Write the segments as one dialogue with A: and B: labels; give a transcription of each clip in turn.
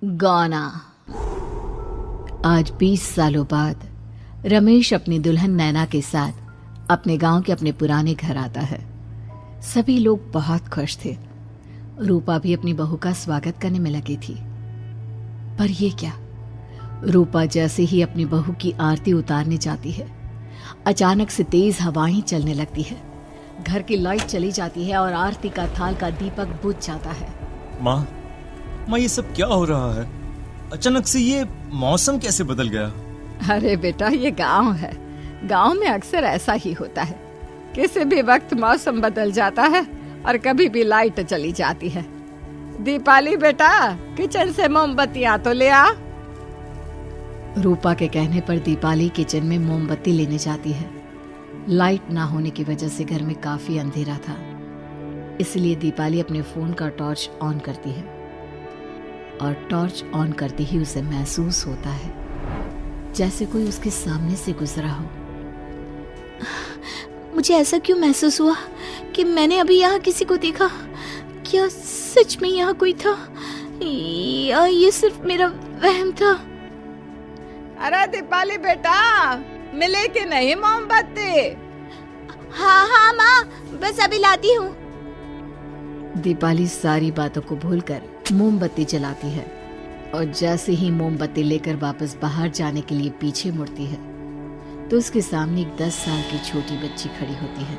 A: गाना। आज 20 सालों बाद रमेश अपनी दुल्हन नैना के साथ अपने गांव के अपने पुराने घर आता है। सभी लोग बहुत खुश थे। रूपा भी अपनी बहू का स्वागत करने में लगी थी। पर ये क्या, रूपा जैसे ही अपनी बहू की आरती उतारने जाती है, अचानक से तेज हवाएं चलने लगती है। घर की लाइट चली जाती है और आरती का थाल का दीपक बुझ जाता है।
B: माँ, ये सब क्या हो रहा है? अचानक से ये मौसम कैसे बदल गया?
C: अरे बेटा, ये गांव है। गांव में अक्सर ऐसा ही होता है। किसी भी वक्त मौसम बदल जाता है और कभी भी लाइट चली जाती है। दीपाली बेटा, किचन से मोमबत्तियां तो ले आ।
A: रूपा के कहने पर दीपाली किचन में मोमबत्ती लेने जाती है। लाइट ना होने की वजह से घर में काफी अंधेरा था, इसलिए दीपाली अपने फोन का टॉर्च ऑन करती है और टॉर्च ऑन करते ही उसे महसूस होता है जैसे कोई उसके सामने से गुजरा हो।
D: मुझे ऐसा क्यों महसूस हुआ कि मैंने अभी यहाँ किसी को देखा? क्या सच में यहाँ कोई था या ये सिर्फ मेरा वहम था?
C: अरे दीपाली बेटा, मिले कि नहीं मोमबत्ती?
D: हाँ माँ, बस अभी लाती हूँ।
A: दीपाली सारी बातों को भूलकर मोमबत्ती जलाती है और जैसे ही मोमबत्ती लेकर वापस बाहर जाने के लिए पीछे मुड़ती है तो उसके सामने एक 10 साल की छोटी बच्ची खड़ी होती है।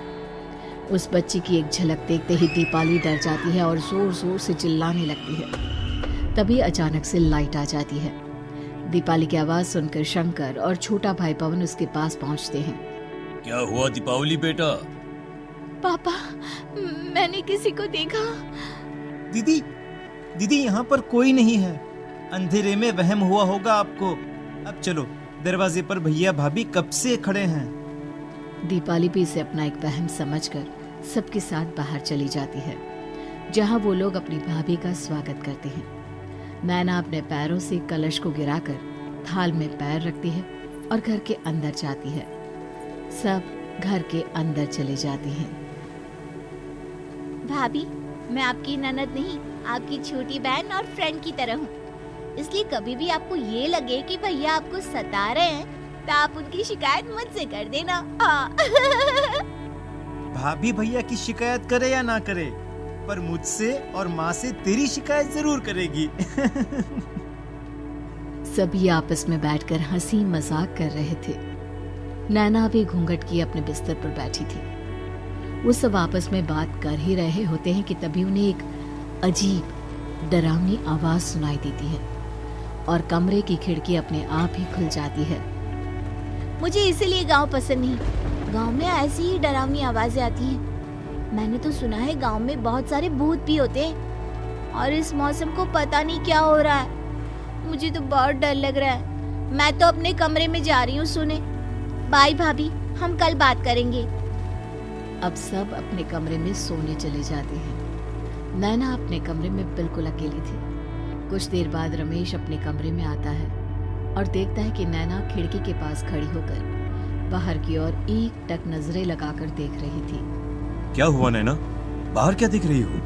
A: उस बच्ची की एक झलक देखते ही दीपाली डर जाती है और जोर जोर से चिल्लाने लगती है। तभी अचानक से लाइट आ जाती है। दीपाली की आवाज सुनकर शंकर और छोटा भाई पवन उसके पास पहुंचते हैं।
B: क्या हुआ दीपावली बेटा?
D: पापा, मैंने किसी को देखा।
E: दीदी यहाँ पर कोई नहीं है। अंधेरे में वहम हुआ होगा आपको। अब चलो, दरवाजे पर भैया भाभी कब से खड़े हैं।
A: दीपाली भी इसे अपना एक वहम समझकर सबके साथ बाहर चली जाती है, जहां वो लोग अपनी भाभी का स्वागत करते हैं। नैना अपने पैरों से कलश को गिराकर थाल में पैर रखती है और घर के अंदर जाती है। सब घर के अंदर चले जाते हैं।
D: भाभी, मैं आपकी ननद नहीं, आपकी छोटी बहन और फ्रेंड की तरह हूँ। इसलिए कभी भी आपको ये लगे कि भैया आपको सता रहे हैं तो आप उनकी शिकायत मुझसे कर देना।
E: भाभी भैया की शिकायत करे या ना करे, पर मुझसे और माँ से तेरी शिकायत जरूर करेगी।
A: सभी आपस में बैठकर हंसी मजाक कर रहे थे। नैना भी घूंघट किए अपने बिस्तर पर बैठी थी। वो सब आपस में बात कर ही रहे होते हैं कि तभी उन्हें एक अजीब डरावनी आवाज सुनाई देती है और कमरे की खिड़की अपने आप ही खुल जाती है।
D: मुझे इसीलिए गांव पसंद नहीं। गांव में ऐसी ही डरावनी आवाजें आती हैं। मैंने तो सुना है गांव में बहुत सारे भूत भी होते हैं और इस मौसम को पता नहीं क्या हो रहा है। मुझे तो बहुत डर लग रहा है। मैं तो अपने कमरे में जा रही हूँ सोने। बाय भाभी, हम कल बात करेंगे।
A: अब सब अपने कमरे में सोने चले जाते हैं। नैना अपने कमरे में बिल्कुल अकेली थी। कुछ देर बाद रमेश अपने कमरे में आता है और देखता है कि नैना खिड़की के पास खड़ी होकर बाहर की ओर एक टक नजरें लगाकर देख रही थी।
B: क्या हुआ नैना? बाहर क्या देख रही हो?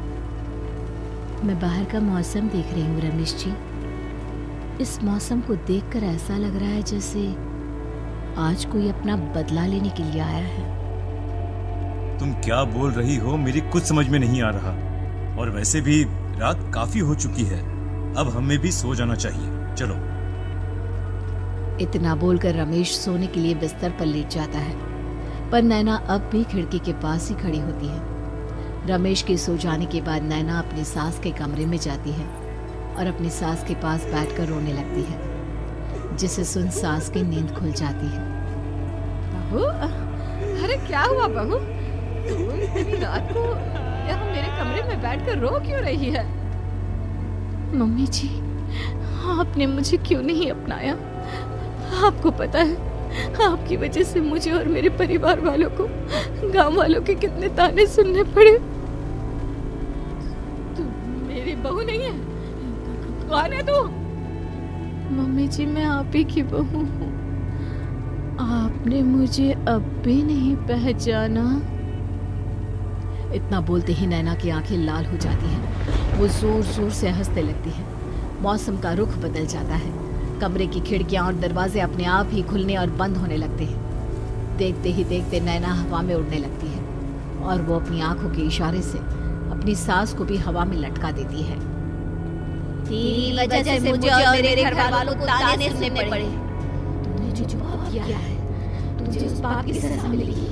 A: मैं बाहर का मौसम देख रही हूँ रमेश जी। इस मौसम को देखकर ऐसा लग रहा है जैसे आज कोई अपना बदला लेने के लिए आया है।
B: तुम क्या बोल रही हो? मेरी कुछ समझ में नहीं आ रहा। और वैसे भी रात काफी हो चुकी है, अब हमें भी सो जाना चाहिए। चलो।
A: इतना बोलकर रमेश सोने के लिए बिस्तर पर लेट जाता है, पर नैना अब भी खिड़की के पास ही खड़ी होती है। रमेश के सो जाने के बाद नैना अपनी सास के कमरे में जाती है और अपनी सास के पास बैठकर रोने लगती है, जिसे सुन सास की नींद खुल जाती है।
C: बहू, अरे क्या हुआ बहू? तू इतनी रात को यहाँ मेरे कमरे में बैठकर रो क्यों रही है?
D: मम्मी जी, आपने मुझे क्यों नहीं अपनाया? आपको पता है, आपकी वजह से मुझे और मेरे परिवार वालों को गांव वालों के कितने ताने सुनने पड़े।
C: तू मेरी बहू नहीं है? कौन है तू?
D: मम्मी जी, मैं आप ही की बहू हूँ। आपने मुझे अब भी नहीं पहचाना?
A: इतना बोलते ही नैना की आंखें लाल हो जाती हैं। वो जोर जोर से हंसने लगती है। मौसम का रुख बदल जाता है। कमरे की खिड़कियां और दरवाजे अपने आप ही खुलने और बंद होने लगते हैं। देखते ही देखते नैना हवा में उड़ने लगती है और वो अपनी आंखों के इशारे से अपनी सांस को भी हवा में लटका देती है।
D: तेरी वजह से मुझे और मेरे घर वालों को ताने सुनने पड़े।
A: तूने जो पाप किया है, तुझे उस पाप की सजा मिलेगी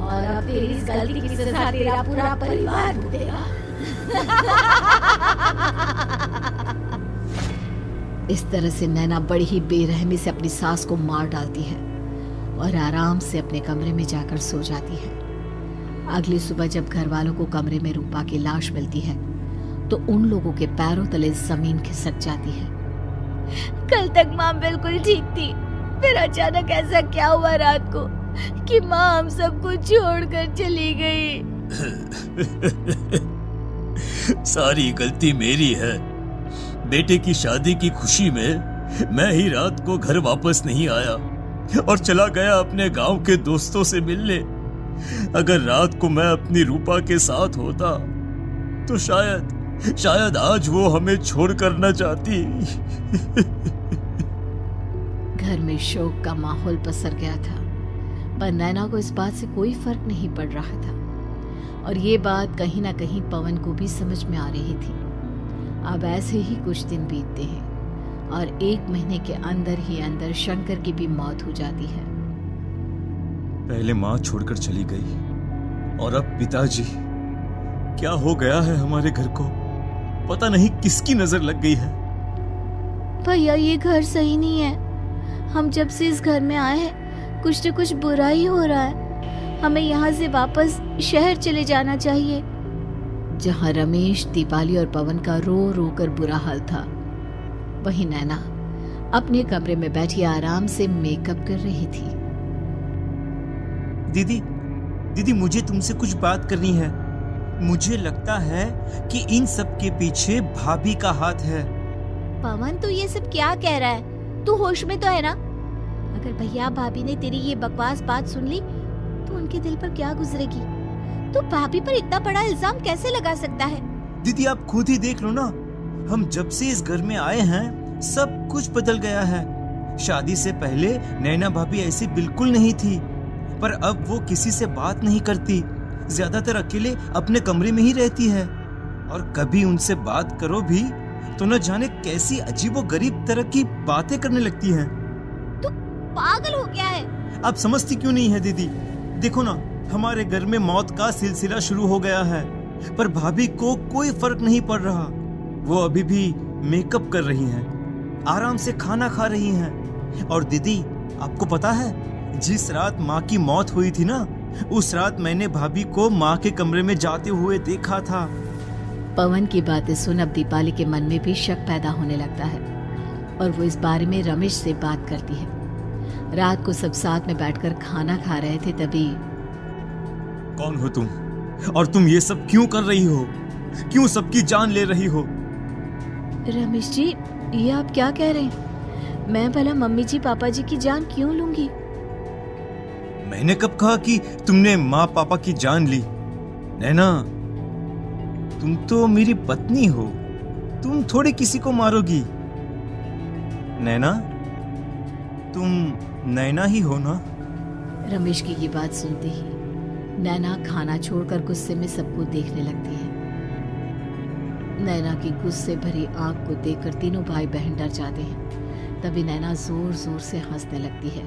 A: और अब तेरी इस गलती की सजा तेरा पूरा परिवार भुगतेगा। इस तरह से नैना बड़ी ही बेरहमी से अपनी सास को मार डालती है और आराम से अपने कमरे में जाकर सो जाती है। अगली सुबह जब घर वालों को कमरे में रूपा की लाश मिलती है तो उन लोगों के पैरों तले जमीन खिसक जाती है।
D: कल तक माँ बिल्कुल ठीक थी, फिर अचानक ऐसा क्या हुआ रात को कि माँ हम सबको छोड़कर चली गई।
B: सारी गलती मेरी है। बेटे की शादी की खुशी में मैं ही रात को घर वापस नहीं आया और चला गया अपने गांव के दोस्तों से मिलने। अगर रात को मैं अपनी रूपा के साथ होता तो शायद आज वो हमें छोड़कर न जाती।
A: घर में शोक का माहौल पसर गया था, पर नैना को इस बात से कोई फर्क नहीं पड़ रहा था और ये बात कहीं ना कहीं पवन को भी समझ में आ रही थी। अब ऐसे ही कुछ दिन बीतते हैं और 1 महीने के अंदर ही अंदर शंकर की भी मौत हो जाती है।
B: पहले माँ छोड़कर चली गई और अब पिताजी। क्या हो गया है हमारे घर को? पता नहीं किसकी नजर लग गई है।
D: भैया ये घर सही नहीं है। हम जब से इस घर में आए हैं कुछ न कुछ बुरा ही हो रहा है। हमें यहाँ से वापस शहर चले जाना चाहिए।
A: जहाँ रमेश, दीपाली और पवन का रो रो कर बुरा हाल था, वहीं नैना अपने कमरे में बैठी आराम से मेकअप कर रही थी।
E: दीदी मुझे तुमसे कुछ बात करनी है। मुझे लगता है कि इन सब के पीछे भाभी का हाथ है।
D: पवन तू ये सब क्या कह रहा है? तू होश में तो है ना? अगर भैया भाभी ने तेरी ये बकवास बात सुन ली तो उनके दिल पर क्या गुजरेगी? तू भाभी पर इतना बड़ा इल्जाम कैसे लगा सकता है?
E: दीदी आप खुद ही देख लो ना, हम जब से इस घर में आए हैं सब कुछ बदल गया है। शादी से पहले नैना भाभी ऐसी बिल्कुल नहीं थी, पर अब वो किसी से बात नहीं करती, ज्यादातर अकेले अपने कमरे में ही रहती है और कभी उनसे बात करो भी तो न जाने कैसी अजीबोगरीब तरह की बातें करने लगती हैं।
D: तू पागल हो गया है?
E: आप समझती क्यों नहीं है दीदी? देखो ना, हमारे घर में मौत का सिलसिला शुरू हो गया है, पर भाभी को कोई फर्क नहीं पड़ रहा। वो अभी भी मेकअप कर रही हैं, आराम से खाना खा रही हैं। और दीदी आपको पता है, जिस रात माँ की मौत हुई थी ना, उस रात मैंने भाभी को माँ के कमरे में जाते हुए देखा था।
A: पवन की बातें सुन अब दीपाली के मन में भी शक पैदा होने लगता है और वो इस बारे में रमेश से बात करती है। रात को सब साथ में बैठकर खाना खा रहे थे, तभी
B: कौन हो तुम और तुम ये सब क्यों कर रही हो? क्यों सबकी जान ले रही हो?
D: रमेश जी, ये आप क्या कह रहे हैं? मैं भला मम्मी जी पापा जी की जान क्यों लूंगी?
E: मैंने कब कहा कि तुमने माँ पापा की जान ली? नैना, तुम तो मेरी पत्नी हो, तुम थोड़ी किसी को मारोगी। नैना, तुम नैना ही हो ना?
A: रमेश की ये बात सुनते ही नैना खाना छोड़कर गुस्से में सबको देखने लगती है। नैना की गुस्से भरी आंख को देखकर तीनों भाई बहन डर जाते हैं। तभी नैना जोर जोर से हंसने लगती है।